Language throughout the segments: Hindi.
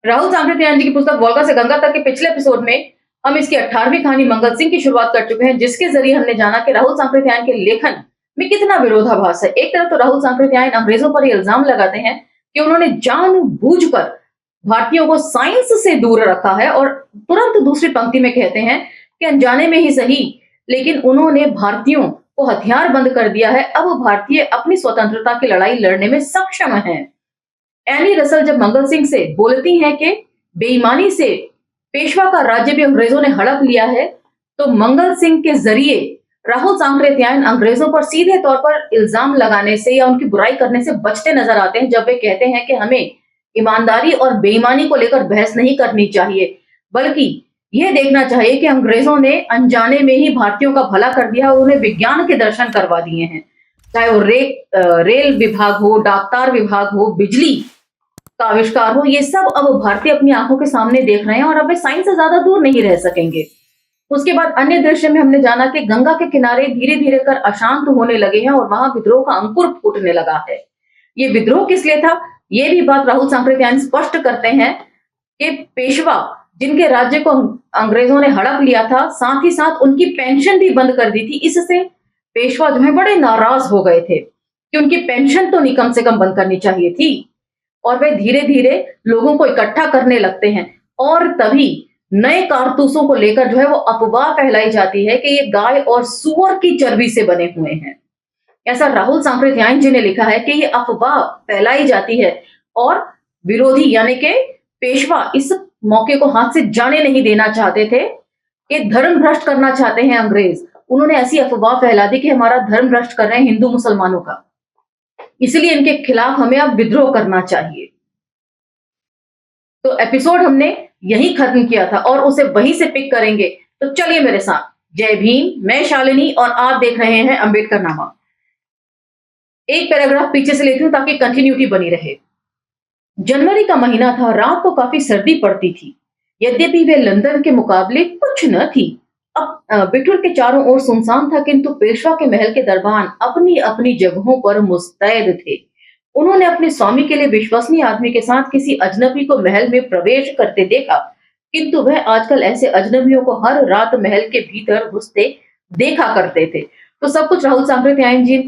राहुल सांकृत्यायन जी की पुस्तक वोल्गा से गंगा तक के पिछले एपिसोड में हम इसकी 18वीं कहानी मंगल सिंह की शुरुआत कर चुके हैं, जिसके जरिए हमने जाना कि राहुल सांकृत्यायन के लेखन में कितना विरोधाभास है। एक तरफ तो राहुल सांकृत्यायन अंग्रेजों पर ये इल्जाम लगाते हैं कि उन्होंने जानबूझकर भारतीयों को साइंस से दूर रखा है, और तुरंत दूसरी पंक्ति में कहते हैं कि अनजाने में ही सही, लेकिन उन्होंने भारतीयों को हथियार बंद कर दिया है। अब भारतीय अपनी स्वतंत्रता की लड़ाई लड़ने में सक्षम हैं। एनी रसल जब मंगल सिंह से बोलती हैं कि बेईमानी से पेशवा का राज्य भी अंग्रेजों ने हड़प लिया है, तो मंगल सिंह के जरिए राहुल सांकृत्यायन अंग्रेजों पर सीधे तौर पर इल्जाम लगाने से या उनकी बुराई करने से बचते नजर आते हैं, जब वे कहते हैं कि हमें ईमानदारी और बेईमानी को लेकर बहस नहीं करनी चाहिए, बल्कि यह देखना चाहिए कि अंग्रेजों ने अनजाने में ही भारतीयों का भला कर दिया और उन्हें विज्ञान के दर्शन करवा दिए हैं। चाहे वो रेल विभाग हो, डाकतार विभाग हो, बिजली का आविष्कार हो, ये सब अब भारतीय अपनी आंखों के सामने देख रहे हैं और अब वे साइंस से ज्यादा दूर नहीं रह सकेंगे। उसके बाद अन्य दृश्य में हमने जाना कि गंगा के किनारे धीरे धीरे कर अशांत होने लगे हैं और वहां विद्रोह का अंकुर फूटने लगा है। ये विद्रोह किस लिए था, ये भी बात राहुल सांकृत्यायन स्पष्ट करते हैं कि पेशवा जिनके राज्य को अंग्रेजों ने हड़प लिया था, साथ ही साथ उनकी पेंशन भी बंद कर दी थी। इससे पेशवा जो है बड़े नाराज हो गए थे कि उनकी पेंशन तो नहीं कम से कम बंद करनी चाहिए थी, और वे धीरे धीरे लोगों को इकट्ठा करने लगते हैं। और तभी नए कारतूसों को लेकर जो है वो अफवाह फैलाई जाती है कि ये गाय और सुअर की चर्बी से बने हुए हैं। ऐसा राहुल सांकृत्यायन जी ने लिखा है कि ये अफवाह फैलाई जाती है और विरोधी यानी कि पेशवा इस मौके को हाथ से जाने नहीं देना चाहते थे कि धर्म भ्रष्ट करना चाहते हैं अंग्रेज। उन्होंने ऐसी अफवाह फैला दी कि हमारा धर्म भ्रष्ट कर रहे हैं हिंदू मुसलमानों का, इसलिए इनके खिलाफ हमें अब विद्रोह करना चाहिए। तो एपिसोड हमने यहीं खत्म किया था और उसे वहीं से पिक करेंगे, तो चलिए मेरे साथ। जय भीम, मैं शालिनी और आप देख रहे हैं अंबेडकर नामा। एक पैराग्राफ पीछे से लेती हूं ताकि कंटिन्यूटी बनी रहे। जनवरी का महीना था, रात को काफी सर्दी पड़ती थी, यद्यपि वे लंदन के मुकाबले कुछ न थी। अब बिठूर के चारों ओर सुनसान था, किंतु पेशवा के महल के दरबान अपनी अपनी जगहों पर मुस्तैद थे। उन्होंने अपने स्वामी के लिए विश्वसनीय आदमी के साथ किसी अजनबी को महल में प्रवेश करते देखा, किंतु वह आजकल ऐसे अजनबियों को हर रात महल के भीतर घुसते देखा करते थे। तो सब कुछ राहुल सांकृत्यायन जी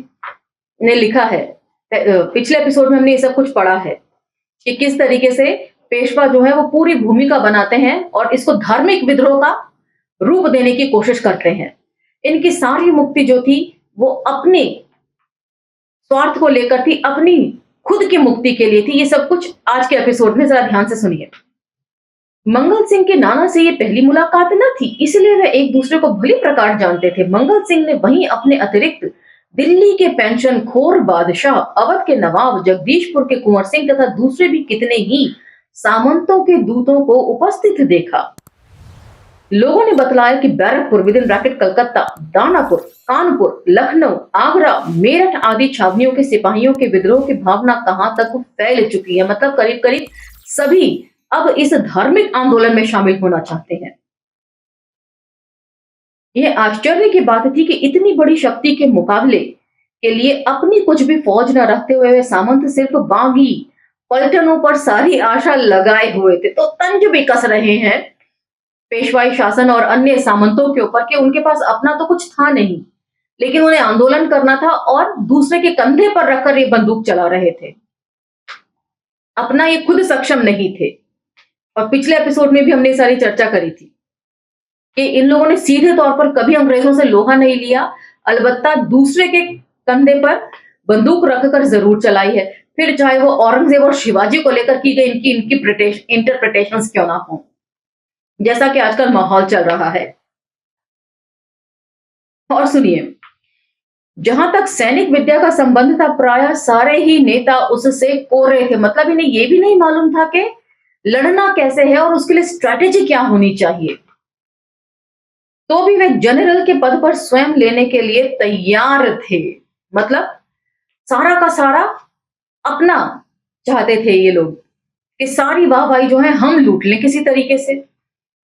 ने लिखा है। पिछले एपिसोड में हमने ये सब कुछ पढ़ा है कि किस तरीके से पेशवा जो है वो पूरी भूमिका बनाते हैं और इसको धार्मिक विद्रोह का रूप देने की कोशिश करते हैं। इनकी सारी मुक्ति जो थी वो अपने स्वार्थ को लेकर थी, अपनी खुद की मुक्ति के लिए थी। ये सब कुछ आज के एपिसोड में जरा ध्यान से सुनिए। मंगल सिंह के नाना से ये पहली मुलाकात न थी, इसलिए वे एक दूसरे को भली प्रकार जानते थे। मंगल सिंह ने वहीं अपने अतिरिक्त दिल्ली के पेंशन खोर बादशाह, अवध के नवाब, जगदीशपुर के कुंवर सिंह तथा दूसरे भी कितने ही सामंतों के दूतों को उपस्थित देखा। लोगों ने बतलाया कि Barrackpore with in bracket Calcutta, Danapur, Kanpur, Lucknow, Agra, Meerut आदि छावनियों के सिपाहियों के विद्रोह की भावना कहां तक फैल चुकी है। मतलब करीब करीब सभी अब इस धार्मिक आंदोलन में शामिल होना चाहते हैं। यह आश्चर्य की बात थी कि इतनी बड़ी शक्ति के मुकाबले के लिए अपनी कुछ भी फौज न रखते हुए सामंत सिर्फ बागी पलटनों पर सारी आशा लगाए हुए थे। तो तंज भी कस रहे हैं पेशवाई शासन और अन्य सामंतों के ऊपर कि उनके पास अपना तो कुछ था नहीं, लेकिन उन्हें आंदोलन करना था और दूसरे के कंधे पर रखकर ये बंदूक चला रहे थे। अपना ये खुद सक्षम नहीं थे। और पिछले एपिसोड में भी हमने सारी चर्चा करी थी कि इन लोगों ने सीधे तौर पर कभी अंग्रेजों से लोहा नहीं लिया, अलबत्ता दूसरे के कंधे पर बंदूक रखकर जरूर चलाई है, फिर चाहे वो औरंगजेब और शिवाजी को लेकर की गई इनकी इंटरप्रिटेशंस क्यों ना हो, जैसा कि आजकल माहौल चल रहा है। और सुनिए, जहां तक सैनिक विद्या का संबंध था, प्राय सारे ही नेता उससे कोरे थे। मतलब इन्हें यह भी नहीं मालूम था कि लड़ना कैसे है और उसके लिए स्ट्रैटेजी क्या होनी चाहिए। तो भी वे जनरल के पद पर स्वयं लेने के लिए तैयार थे। मतलब सारा का सारा अपना चाहते थे ये लोग कि सारी वाहवाही जो है हम लूट लें किसी तरीके से,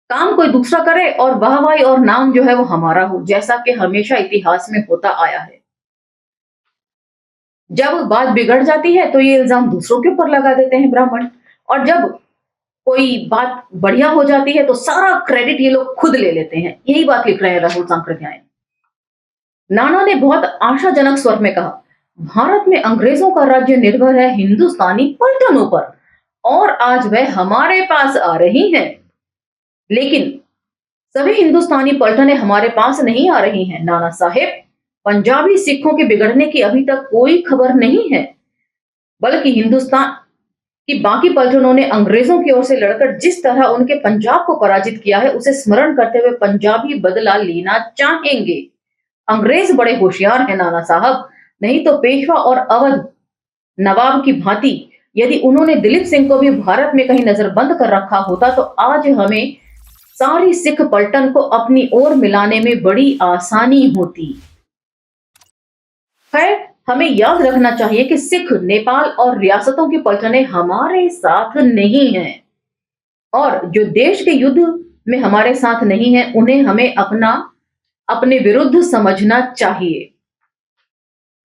काम कोई दूसरा करे और वाहवाही और नाम जो है वो हमारा हो, जैसा कि हमेशा इतिहास में होता आया है। जब बात बिगड़ जाती है तो ये इल्जाम दूसरों के ऊपर लगा देते हैं ब्राह्मण, और जब कोई बात बढ़िया हो जाती है तो सारा क्रेडिट ये लोग खुद ले लेते हैं। यही बात लिख रहे हैं राहुल सांकृत्यायन। नाना ने बहुत आशाजनक स्वर में कहा, भारत में अंग्रेजों का राज्य निर्भर है हिंदुस्तानी पलटनों पर और आज वह हमारे पास आ रही हैं। लेकिन सभी हिंदुस्तानी पलटनें हमारे पास नहीं आ रही हैं नाना साहेब। पंजाबी सिखों के बिगड़ने की अभी तक कोई खबर नहीं है, बल्कि हिंदुस्तान की बाकी पलटनों ने अंग्रेजों की ओर से लड़कर जिस तरह उनके पंजाब को पराजित किया है उसे स्मरण करते हुए पंजाबी बदला लेना चाहेंगे। अंग्रेज बड़े होशियार हैं नाना साहब, नहीं तो पेशवा और अवध नवाब की भांति यदि उन्होंने दिलीप सिंह को भी भारत में कहीं नजरबंद कर रखा होता तो आज हमें सारी सिख पलटन को अपनी ओर मिलाने में बड़ी आसानी होती। खैर, हमें याद रखना चाहिए कि सिख नेपाल और रियासतों की पलटनें हमारे साथ नहीं हैं और जो देश के युद्ध में हमारे साथ नहीं है उन्हें हमें अपने विरुद्ध समझना चाहिए।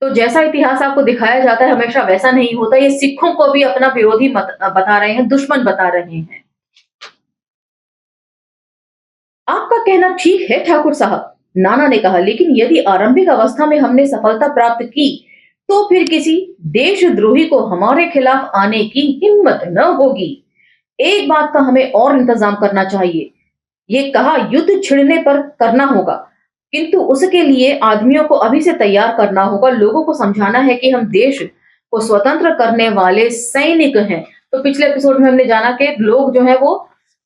तो जैसा इतिहास आपको दिखाया जाता है हमेशा वैसा नहीं होता। ये सिखों को भी अपना विरोधी मत बता रहे हैं, दुश्मन बता रहे हैं। आपका कहना ठीक है ठाकुर साहब, नाना ने कहा, लेकिन यदि आरंभिक अवस्था में हमने सफलता प्राप्त की तो फिर किसी देशद्रोही को हमारे खिलाफ आने की हिम्मत न होगी। एक बात का हमें और इंतजाम करना चाहिए। ये कहा युद्ध छिड़ने पर करना होगा, किंतु उसके लिए आदमियों को अभी से तैयार करना होगा। लोगों को समझाना है कि हम देश को स्वतंत्र करने वाले सैनिक हैं। तो पिछले एपिसोड में हमने जाना कि लोग जो है वो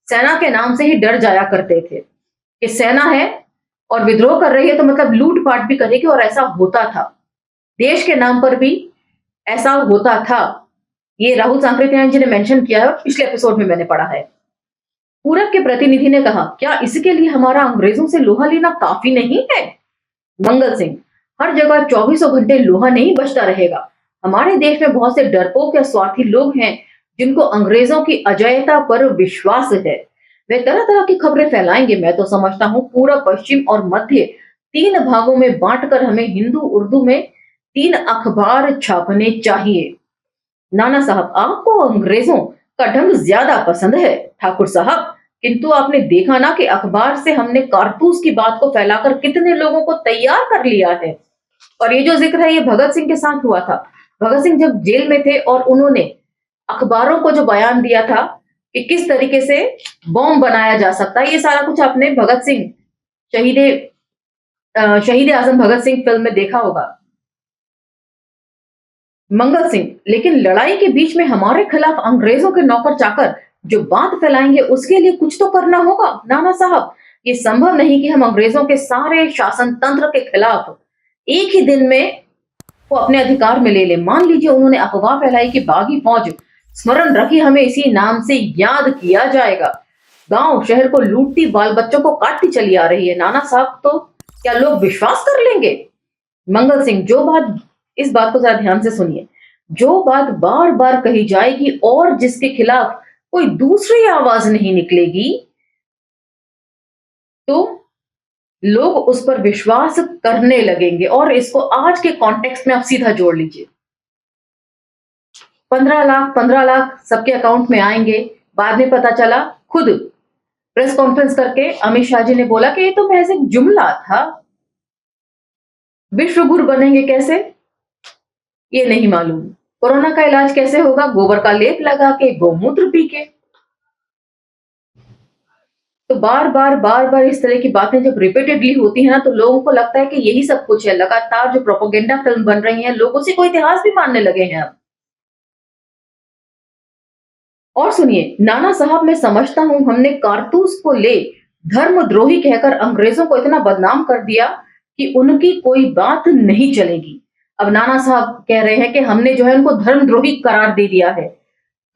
सेना के नाम से ही डर जाया करते थे कि सेना है और विद्रोह कर रही है तो मतलब लूटपाट भी करेगी, और ऐसा होता था। देश के नाम पर भी ऐसा होता था। ये राहुल सांकृत्यायन जी ने मेंशन किया है और पिछले एपिसोड में मैंने पढ़ा है। पूरब के प्रतिनिधि ने कहा, क्या इसके लिए हमारा अंग्रेजों से लोहा लेना काफी नहीं है? मंगल सिंह, हर जगह 24 घंटे लोहा नहीं बचता रहेगा। हमारे देश में बहुत से डरपोक या स्वार्थी लोग हैं जिनको अंग्रेजों की अजयता पर विश्वास है। वे तरह तरह की खबरें फैलाएंगे। मैं तो समझता हूँ पूर्व, पश्चिम और मध्य 3 भागों में बांटकर हमें हिंदू उर्दू में 3 अखबार छापने चाहिए। नाना साहब, आपको अंग्रेजों का ढंग ज्यादा पसंद है ठाकुर साहब, किंतु आपने देखा ना कि अखबार से हमने कारतूस की बात को फैलाकर कितने लोगों को तैयार कर लिया है। और ये जो जिक्र है ये भगत सिंह के साथ हुआ था। भगत सिंह जब जेल में थे और उन्होंने अखबारों को जो बयान दिया था कि किस तरीके से बॉम्ब बनाया जा सकता है, ये सारा कुछ आपने भगत सिंह शहीद आजम भगत सिंह फिल्म में देखा होगा। मंगल सिंह, लेकिन लड़ाई के बीच में हमारे खिलाफ अंग्रेजों के नौकर चाकर जो बात फैलाएंगे उसके लिए कुछ तो करना होगा नाना साहब। ये संभव नहीं कि हम अंग्रेजों के सारे शासन तंत्र के खिलाफ एक ही दिन में वो अपने अधिकार में ले ले। मान लीजिए उन्होंने अफवाह फैलाई कि बागी फौज, स्मरण रखी, हमें इसी नाम से याद किया जाएगा, गांव शहर को लूटती, बाल बच्चों को काटती चली आ रही है। नाना साहब, तो क्या लोग विश्वास कर लेंगे? मंगल सिंह, इस बात को जरा ध्यान से सुनिए। जो बात बार बार कही जाएगी और जिसके खिलाफ कोई दूसरी आवाज नहीं निकलेगी तो लोग उस पर विश्वास करने लगेंगे। और इसको आज के कॉन्टेक्स्ट में आप सीधा जोड़ लीजिए। 15 लाख सबके अकाउंट में आएंगे। बाद में पता चला, खुद प्रेस कॉन्फ्रेंस करके अमित शाह जी ने बोला कि ये तो महज एक जुमला था। विश्व गुरु बनेंगे कैसे ये नहीं मालूम। कोरोना का इलाज कैसे होगा? गोबर का लेप लगा के, गौमूत्र पी के। तो बार बार इस तरह की बातें जब रिपीटेडली होती है ना तो लोगों को लगता है कि यही सब कुछ है। लगातार जो प्रोपेगेंडा फिल्म बन रही है, लोग उसी को इतिहास भी मानने लगे हैं अब। और सुनिए नाना साहब, मैं समझता हूं हमने कारतूस को ले धर्मद्रोही कहकर अंग्रेजों को इतना बदनाम कर दिया कि उनकी कोई बात नहीं चलेगी। अब नाना साहब कह रहे हैं कि हमने जो है उनको धर्मद्रोही करार दे दिया है।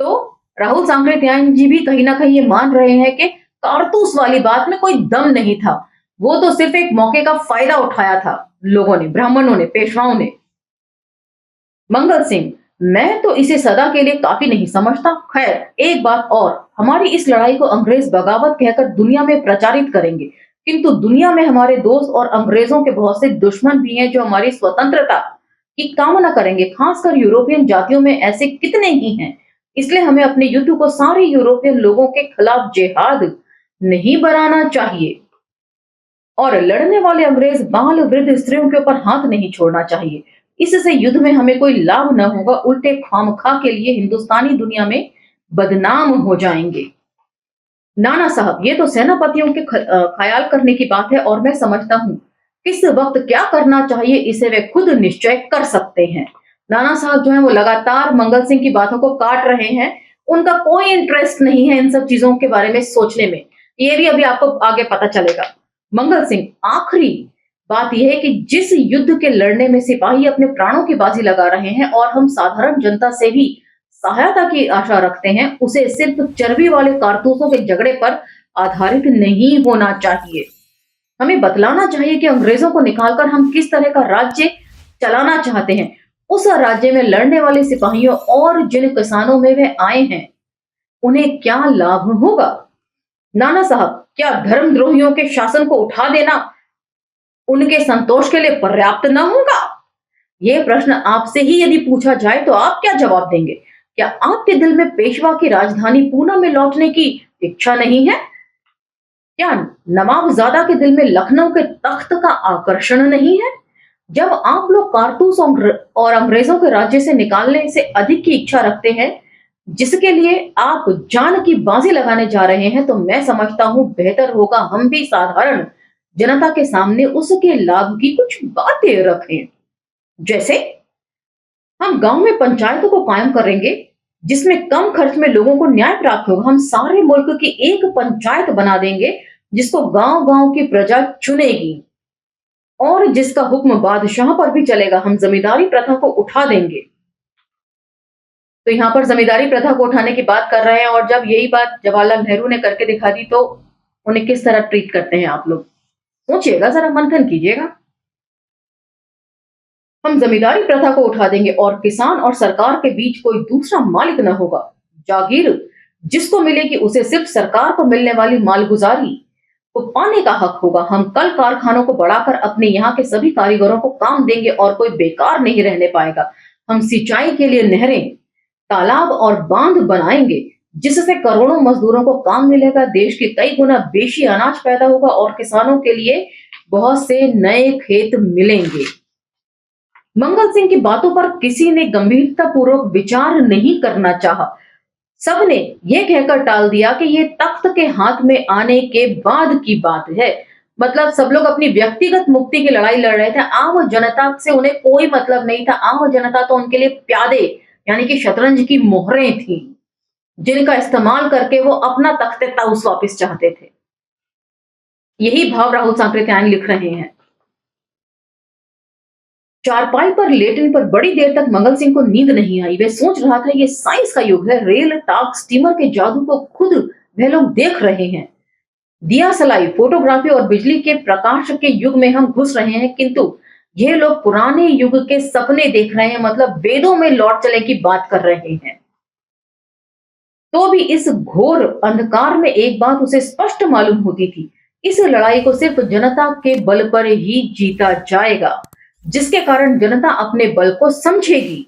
तो राहुल सांकृत्यायन जी भी कहीं ना कहीं ये मान रहे हैं कि कारतूस वाली बात में कोई दम नहीं था, वो तो सिर्फ एक मौके का फायदा उठाया था लोगों ने, ब्राह्मणों ने, पेशवाओं ने। मंगल सिंह, मैं तो इसे सदा के लिए काफी नहीं समझता। खैर, एक बात और, हमारी इस लड़ाई को अंग्रेज बगावत कहकर दुनिया में प्रचारित करेंगे, किंतु दुनिया में हमारे दोस्त और अंग्रेजों के बहुत से दुश्मन भी हैं जो हमारी स्वतंत्रता की कामना करेंगे। खासकर यूरोपियन जातियों में ऐसे कितने ही हैं इसलिए हमें अपने युद्ध को सारे यूरोपियन लोगों के खिलाफ जिहाद नहीं बनाना चाहिए और लड़ने वाले अंग्रेज बाल वृद्ध स्त्रियों के ऊपर हाथ नहीं छोड़ना चाहिए। इससे युद्ध में हमें कोई लाभ न होगा, उल्टे खामखा के लिए हिंदुस्तानी दुनिया में बदनाम हो जाएंगे। नाना साहब, ये तो सेनापतियों के ख्याल करने की बात है और मैं समझता हूँ किस वक्त क्या करना चाहिए इसे वे खुद निश्चय कर सकते हैं। नाना साहब जो है वो लगातार मंगल सिंह की बातों को काट रहे हैं। उनका कोई इंटरेस्ट नहीं है इन सब चीजों के बारे में सोचने में। ये भी अभी आपको आगे पता चलेगा। मंगल सिंह, आखिरी बात यह है कि जिस युद्ध के लड़ने में सिपाही अपने प्राणों की बाजी लगा रहे हैं और हम साधारण जनता से भी सहायता की आशा रखते हैं, उसे सिर्फ चर्बी वाले कारतूसों के झगड़े पर आधारित नहीं होना चाहिए। हमें बतलाना चाहिए कि अंग्रेजों को निकालकर हम किस तरह का राज्य चलाना चाहते हैं। उस राज्य में लड़ने वाले सिपाहियों और जिन किसानों में वे आए हैं उन्हें क्या लाभ होगा। नाना साहब, क्या धर्मद्रोहियों के शासन को उठा देना उनके संतोष के लिए पर्याप्त न होगा? यह प्रश्न आपसे ही यदि पूछा जाए तो आप क्या जवाब देंगे? क्या आपके दिल में पेशवा की राजधानी पूना में लौटने की इच्छा नहीं है? क्या नवाबजादा के दिल में लखनऊ के तख्त का आकर्षण नहीं है? जब आप लोग कारतूस और अंग्रेजों के राज्य से निकालने से अधिक की इच्छा रखते हैं जिसके लिए आप जान की बाजी लगाने जा रहे हैं, तो मैं समझता हूं बेहतर होगा हम भी साधारण जनता के सामने उसके लाभ की कुछ बातें रखें। जैसे हम गांव में पंचायतों को कायम करेंगे जिसमें कम खर्च में लोगों को न्याय प्राप्त होगा। हम सारे मुल्क की एक पंचायत बना देंगे जिसको गांव गांव की प्रजा चुनेगी और जिसका हुक्म बादशाह पर भी चलेगा। हम जमींदारी प्रथा को उठा देंगे। तो यहाँ पर जमींदारी प्रथा को उठाने की बात कर रहे हैं और जब यही बात जवाहरलाल नेहरू ने करके दिखा दी तो उन्हें किस तरह ट्रीट करते हैं आप लोग, सोचिएगा, जरा मंथन कीजिएगा। हम जमींदारी प्रथा को उठा देंगे और किसान और सरकार के बीच कोई दूसरा मालिक न होगा। जागीर जिसको मिलेगी उसे सिर्फ सरकार को मिलने वाली मालगुजारी को पाने का हक होगा। हम कल कारखानों को बढ़ाकर अपने यहाँ के सभी कारीगरों को काम देंगे और कोई बेकार नहीं रहने पाएगा। हम सिंचाई के लिए नहरें, तालाब और बांध बनाएंगे जिससे करोड़ों मजदूरों को काम मिलेगा। देश के कई गुना बेशी अनाज पैदा होगा और किसानों के लिए बहुत से नए खेत मिलेंगे। मंगल सिंह की बातों पर किसी ने गंभीरता पूर्वक विचार नहीं करना चाहा। सबने यह कहकर टाल दिया कि ये तख्त के हाथ में आने के बाद की बात है। मतलब सब लोग अपनी व्यक्तिगत मुक्ति की लड़ाई लड़ रहे थे, आम जनता से उन्हें कोई मतलब नहीं था। आम जनता तो उनके लिए प्यादे यानी कि शतरंज की मोहरें थी जिनका इस्तेमाल करके वो अपना तख्ते ताउस वापस चाहते थे। यही भाव राहुल सांकृत्यायन लिख रहे हैं। चारपाई पर लेटने पर बड़ी देर तक मंगल सिंह को नींद नहीं आई। वे सोच रहा था ये साइंस का युग है, रेल, टाक, स्टीमर के जादू को खुद वे लोग देख रहे हैं। दिया सलाई, फोटोग्राफी और बिजली के प्रकाश के युग में हम घुस रहे हैं, किंतु ये लोग पुराने युग के सपने देख रहे हैं, मतलब वेदों में लौट चले की बात कर रहे हैं। तो भी इस घोर अंधकार में एक बात उसे स्पष्ट मालूम होती थी, इस लड़ाई को सिर्फ जनता के बल पर ही जीता जाएगा, जिसके कारण जनता अपने बल को समझेगी।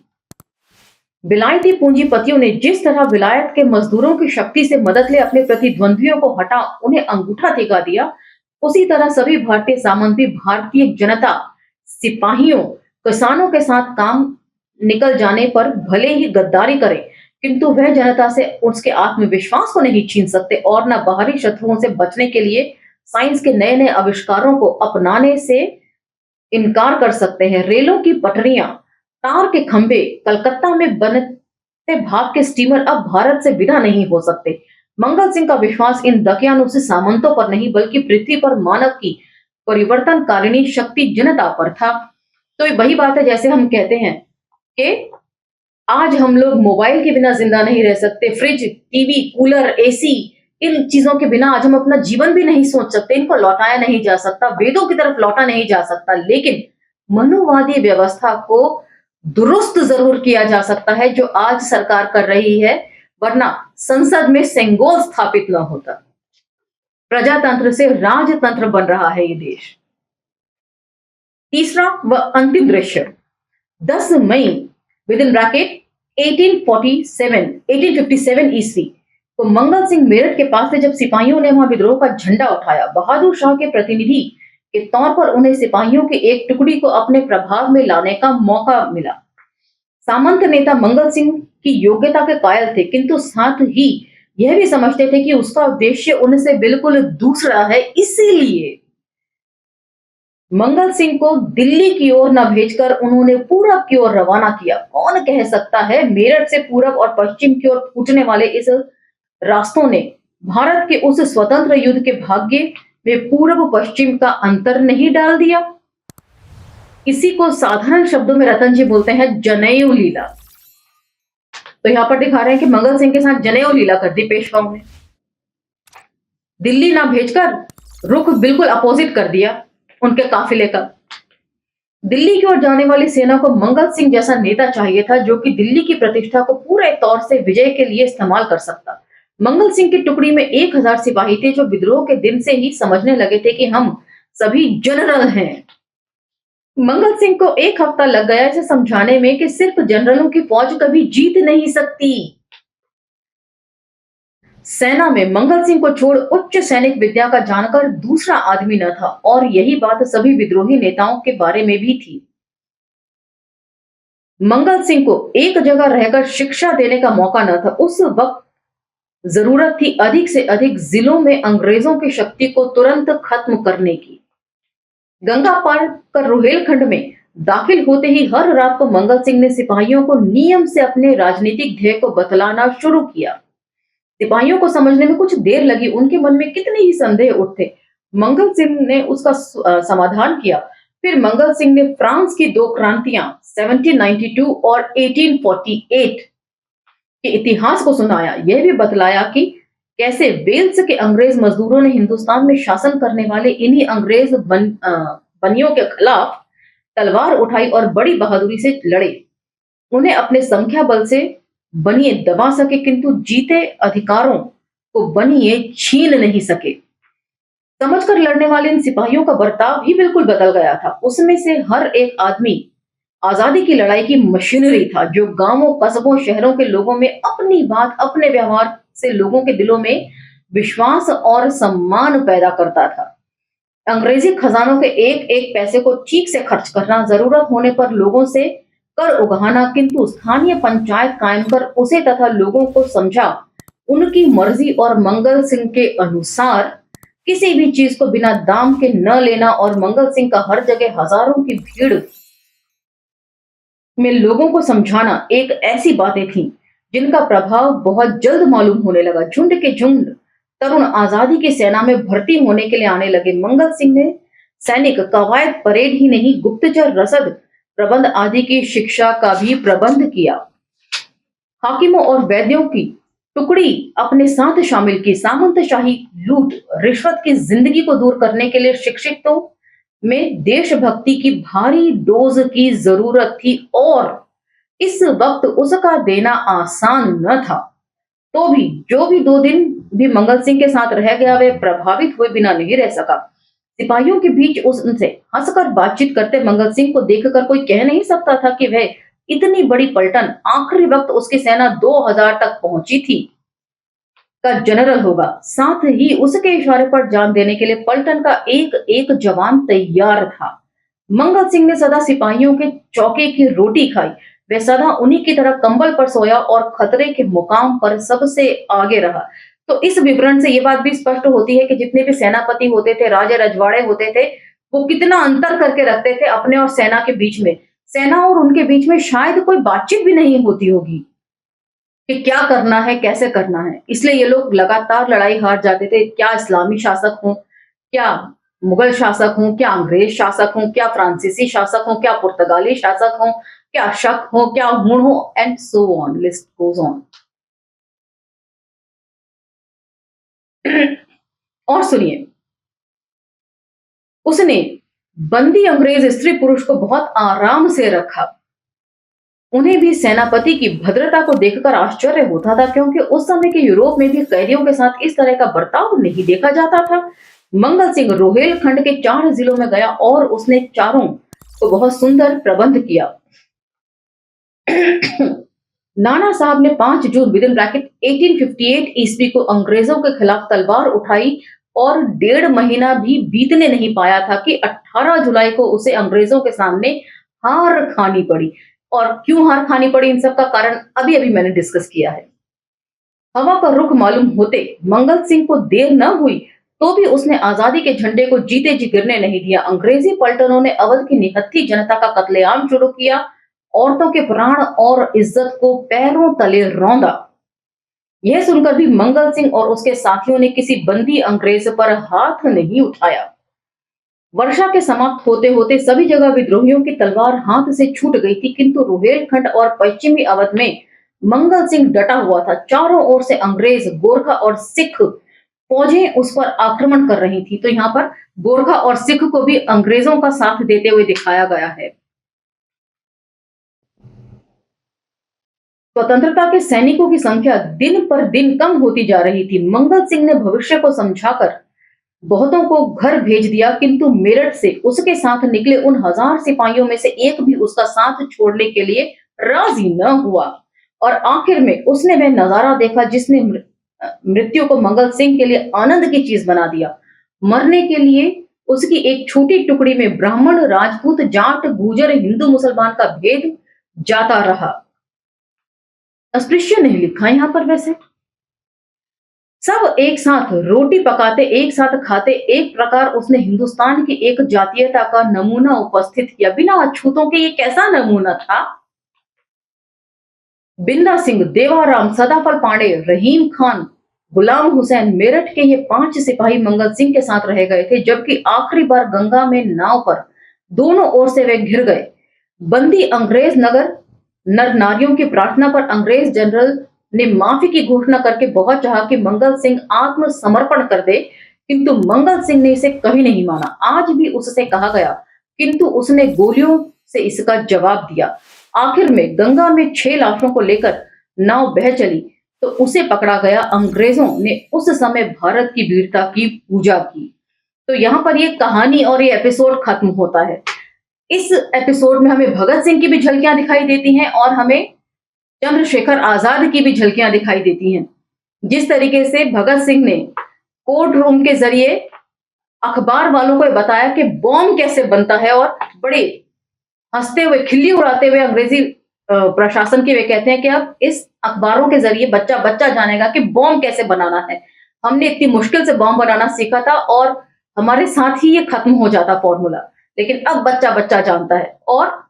विलायती पूंजीपतियों ने जिस तरह विलायत के मजदूरों की शक्ति से मदद ले अपने प्रतिद्वंद्वियों को हटा उन्हें अंगूठा दिखा दिया, उसी तरह सभी भारतीय सामंत भी भारतीय जनता, सिपाहियों, किसानों के साथ काम निकल जाने पर भले ही गद्दारी करें, किंतु वह जनता से उसके आत्मविश्वास को नहीं छीन सकते और न बाहरी शत्रुओं से बचने के लिए साइंस के नए नए आविष्कारों को अपनाने से इनकार कर सकते हैं। रेलों की पटरियां, तार के खंभे, कलकत्ता में बनते भाप के स्टीमर अब भारत से विदा नहीं हो सकते। मंगल सिंह का विश्वास इन दकियानुसी सामंतों पर नहीं बल्कि पृथ्वी पर मानव की परिवर्तनकारिणी शक्ति जनता पर था। तो वही बात है जैसे हम कहते हैं कि आज हम लोग मोबाइल के बिना जिंदा नहीं रह सकते, फ्रिज, टीवी, कूलर, एसी, इन चीजों के बिना आज हम अपना जीवन भी नहीं सोच सकते, इनको लौटाया नहीं जा सकता, वेदों की तरफ लौटा नहीं जा सकता, लेकिन मनुवादी व्यवस्था को दुरुस्त जरूर किया जा सकता है जो आज सरकार कर रही है, वरना संसद में सेंगोल स्थापित न होता। प्रजातंत्र से राजतंत्र बन रहा है ये देश। तीसरा व अंतिम दृश्य 10 मई विद इन ब्रैकेट 1857 ईस्वी को मंगल सिंह मेरठ के पास से जब सिपाहियों ने वहां विद्रोह का झंडा उठाया, बहादुर शाह के प्रतिनिधि के तौर पर उन्हें सिपाहियों की एक टुकड़ी को अपने प्रभाव में लाने का मौका मिला। सामंत नेता मंगल सिंह की योग्यता के कायल थे, किंतु साथ ही यह भी समझते थे कि उसका उद्देश्य उनसे बिल्कुल दूसरा है। इसीलिए मंगल सिंह को दिल्ली की ओर न भेजकर उन्होंने पूरब की ओर रवाना किया। कौन कह सकता है मेरठ से पूरब और पश्चिम की ओर फूटने वाले इस रास्तों ने भारत के उस स्वतंत्र युद्ध के भाग्य में पूर्व पश्चिम का अंतर नहीं डाल दिया। इसी को साधारण शब्दों में रतन जी बोलते हैं जनेऊ लीला। तो यहां पर दिखा रहे हैं कि मंगल सिंह के साथ जनेऊ लीला कर दी पेशवाओं ने। दिल्ली ना भेजकर रुख बिल्कुल अपोजिट कर दिया उनके काफिले का। दिल्ली की ओर जाने वाली सेना को मंगल सिंह जैसा नेता चाहिए था, जो कि दिल्ली की प्रतिष्ठा को पूरे तौर से विजय के लिए इस्तेमाल कर सकता। मंगल सिंह की टुकड़ी में 1000 सिपाही थे, जो विद्रोह के दिन से ही समझने लगे थे कि हम सभी जनरल हैं। मंगल सिंह को 1 हफ्ता लग गया इसे समझाने में कि सिर्फ जनरलों की फौज कभी जीत नहीं सकती। सेना में मंगल सिंह को छोड़ उच्च सैनिक विद्या का जानकर दूसरा आदमी न था, और यही बात सभी विद्रोही नेताओं के बारे में भी थी। मंगल सिंह को एक जगह रहकर शिक्षा देने का मौका न था। उस वक्त जरूरत थी अधिक से अधिक जिलों में अंग्रेजों की शक्ति को तुरंत खत्म करने की। गंगा पार कर रुहेलखंड में दाखिल होते ही हर रात को मंगल सिंह ने सिपाहियों को नियम से अपने राजनीतिक ध्येय को बतलाना शुरू किया। सिपाहियों को समझने में कुछ देर लगी, उनके मन में कितने ही संदेह उठते। मंगल सिंह ने उसका समाधान किया। फिर मंगल सिंह ने फ्रांस की 2 क्रांतियां 1792 और 1848 के इतिहास को सुनाया। यह भी बतलाया कि कैसे वेल्स के अंग्रेज मजदूरों ने हिंदुस्तान में शासन करने वाले इन्हीं अंग्रेज बनियों के खिलाफ तलवार उठाई और बड़ी बहादुरी से लड़े। उन्हें अपने संख्या बल से बनिए दबा सके, किंतु जीते अधिकारों को बनिए छीन नहीं सके। समझकर लड़ने वाले इन सिपाहियों का बर्ताव भी बिल्कुल बदल गया था। उसमें से हर एक आदमी आजादी की लड़ाई की मशीनरी था, जो गांवों, कस्बों, शहरों के लोगों में अपनी बात, अपने व्यवहार से लोगों के दिलों में विश्वास और सम्मान पैदा करता था। अंग्रेजी खजानों के एक एक पैसे को ठीक से खर्च करना, जरूरत होने पर लोगों से कर उगाना, किंतु स्थानीय पंचायत कायम कर उसे तथा लोगों को समझा उनकी मर्जी और मंगल सिंह के अनुसार किसी भी चीज को बिना दाम के न लेना, और मंगल सिंह का हर जगह हजारों की भीड़ में लोगों को समझाना एक ऐसी बातें थी जिनका प्रभाव बहुत जल्द मालूम होने लगा। झुंड के झुंड तरुण आजादी की सेना में भर्ती होने के लिए आने लगे। मंगल सिंह ने सैनिक कवायद परेड ही नहीं, गुप्तचर, रसद प्रबंध आदि की शिक्षा का भी प्रबंध किया। हाकिमों और वैद्यों की टुकड़ी अपने साथ शामिल की। सामंतशाही लूट रिश्वत की जिंदगी को दूर करने के लिए शिक्षितों में देशभक्ति की भारी डोज की जरूरत थी, और इस वक्त उसका देना आसान न था। तो भी जो भी 2 दिन भी मंगल सिंह के साथ रह गया, वह प्रभावित हुए बिना नहीं रह सका। सिपाहियों के बीच उनसे हंसकर बातचीत करते मंगल सिंह को देखकर कोई कह नहीं सकता था कि वह इतनी बड़ी पलटन, आखिरी वक्त उसकी सेना 2000 तक पहुंची थी, का जनरल होगा। साथ ही उसके इशारे पर जान देने के लिए पलटन का एक एक जवान तैयार था। मंगल सिंह ने सदा सिपाहियों के चौके की रोटी खाई। वह सदा उन्हीं की तरह कंबल पर सोया और खतरे के मुकाम पर सबसे आगे रहा। तो इस विवरण से ये बात भी स्पष्ट होती है कि जितने भी सेनापति होते थे, राजे रजवाड़े होते थे, वो कितना अंतर करके रखते थे अपने और सेना के बीच में। सेना और उनके बीच में शायद कोई बातचीत भी नहीं होती होगी कि क्या करना है, कैसे करना है। इसलिए ये लोग लगातार लड़ाई हार जाते थे। क्या इस्लामी शासक हों, क्या मुगल शासक हों, क्या अंग्रेज शासक हों, क्या फ्रांसीसी शासक हों, क्या पुर्तगाली शासक हों, क्या शक हो, क्या हुण हो, and so on, list goes on. और सुनिए, उसने बंदी अंग्रेज स्त्री पुरुष को बहुत आराम से रखा। उन्हें भी सेनापति की भद्रता को देखकर आश्चर्य होता था, क्योंकि उस समय के यूरोप में भी कैदियों के साथ इस तरह का बर्ताव नहीं देखा जाता था। मंगल सिंह रोहेलखंड के 4 जिलों में गया और उसने चारों को बहुत सुंदर प्रबंध किया। नाना साहब ने 5 जून विदिन ब्रैकेट 1858 ईस्वी को अंग्रेजों के खिलाफ तलवार उठाई और 1.5 महीना भी बीतने नहीं पाया था कि 18 जुलाई को उसे अंग्रेजों के सामने हार खानी पड़ी। और क्यों हार खानी पड़ी, इन सब का कारण अभी अभी मैंने डिस्कस किया है। हवा का रुख मालूम होते मंगल सिंह को देर न हुई तो भी उसने आजादी के झंडे को जीते जी गिरने नहीं दिया। अंग्रेजी पलटनों ने अवध की निहत्थी जनता का कत्लेआम शुरू किया, औरतों के प्राण और इज्जत को पैरों तले रौंदा। यह सुनकर भी मंगल सिंह और उसके साथियों ने किसी बंदी अंग्रेज पर हाथ नहीं उठाया। वर्षा के समाप्त होते होते सभी जगह विद्रोहियों की तलवार हाथ से छूट गई थी, किंतु रुहेलखंड और पश्चिमी अवध में मंगल सिंह डटा हुआ था। चारों ओर से अंग्रेज, गोरखा और सिख फौजें उस पर आक्रमण कर रही थी। तो यहाँ पर गोरखा और सिख को भी अंग्रेजों का साथ देते हुए दिखाया गया है। स्वतंत्रता के सैनिकों की संख्या दिन पर दिन कम होती जा रही थी। मंगल सिंह ने भविष्य को समझाकर बहुतों को घर भेज दिया, किंतु मेरठ से उसके साथ निकले उन 1000 सिपाहियों में से एक भी उसका साथ छोड़ने के लिए राजी न हुआ। और आखिर में उसने वह नजारा देखा जिसने मृत्यु को मंगल सिंह के लिए आनंद की चीज बना दिया। मरने के लिए उसकी एक छोटी टुकड़ी में ब्राह्मण, राजपूत, जाट, गुर्जर, हिंदू, मुसलमान का भेद जाता रहा। अस्पृश्य नहीं लिखा यहां पर, वैसे सब एक साथ रोटी पकाते, एक साथ खाते। एक प्रकार उसने हिंदुस्तान की एक जातीयता का नमूना उपस्थित किया। बिना अछूतों के ये कैसा नमूना था। बिंदा सिंह, देवाराम, सदाफल पांडे, रहीम खान, गुलाम हुसैन, मेरठ के ये 5 सिपाही मंगल सिंह के साथ रह गए थे, जबकि आखिरी बार गंगा में नाव पर दोनों ओर से वे घिर गए। बंदी अंग्रेज नगर नर नारियों की प्रार्थना पर अंग्रेज जनरल ने माफी की घोषणा करके बहुत चाहा कि मंगल सिंह आत्मसमर्पण कर दे, किंतु मंगल सिंह ने इसे कभी नहीं माना। आज भी उससे कहा गया, किंतु उसने गोलियों से इसका जवाब दिया। आखिर में गंगा में 6 लाशों को लेकर नाव बह चली तो उसे पकड़ा गया। अंग्रेजों ने उस समय भारत की वीरता की पूजा की। तो यहाँ पर ये कहानी और ये एपिसोड खत्म होता है। इस एपिसोड में हमें भगत सिंह की भी झलकियां दिखाई देती हैं और हमें चंद्रशेखर आजाद की भी झलकियां दिखाई देती हैं। जिस तरीके से भगत सिंह ने कोर्ट रूम के जरिए अखबार वालों को बताया कि बॉम्ब कैसे बनता है, और बड़े हंसते हुए, खिल्ली उड़ाते हुए अंग्रेजी प्रशासन के वे कहते हैं कि अब इस अखबारों के जरिए बच्चा बच्चा जानेगा कि बॉम्ब कैसे बनाना है। हमने इतनी मुश्किल से बॉम्ब बनाना सीखा था और हमारे साथ ही ये खत्म हो जाता फॉर्मूला, लेकिन अब बच्चा बच्चा जानता है। और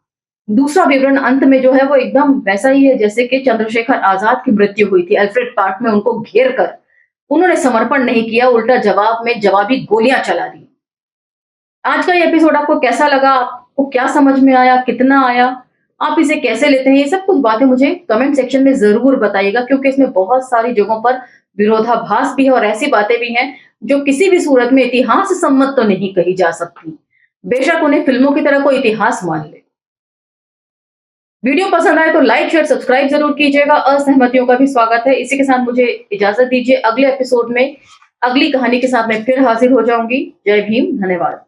दूसरा विवरण अंत में जो है वो एकदम वैसा ही है जैसे कि चंद्रशेखर आजाद की मृत्यु हुई थी। एल्फ्रेड पार्क में उनको घेर कर उन्होंने समर्पण नहीं किया, उल्टा जवाब में जवाबी गोलियां चला दी। आज का ये एपिसोड आपको कैसा लगा, आपको क्या समझ में आया, कितना आया, आप इसे कैसे लेते हैं, ये सब कुछ बातें मुझे कमेंट सेक्शन में जरूर बताइएगा, क्योंकि इसमें बहुत सारी जगहों पर विरोधाभास भी है और ऐसी बातें भी हैं जो किसी भी सूरत में इतिहास सम्मत तो नहीं कही जा सकती, बेशक उन्हें फिल्मों की तरह कोई इतिहास मान ले। वीडियो पसंद आए तो लाइक, शेयर, सब्सक्राइब जरूर कीजिएगा। असहमतियों का भी स्वागत है। इसी के साथ मुझे इजाजत दीजिए। अगले एपिसोड में अगली कहानी के साथ मैं फिर हाजिर हो जाऊंगी। जय भीम, धन्यवाद।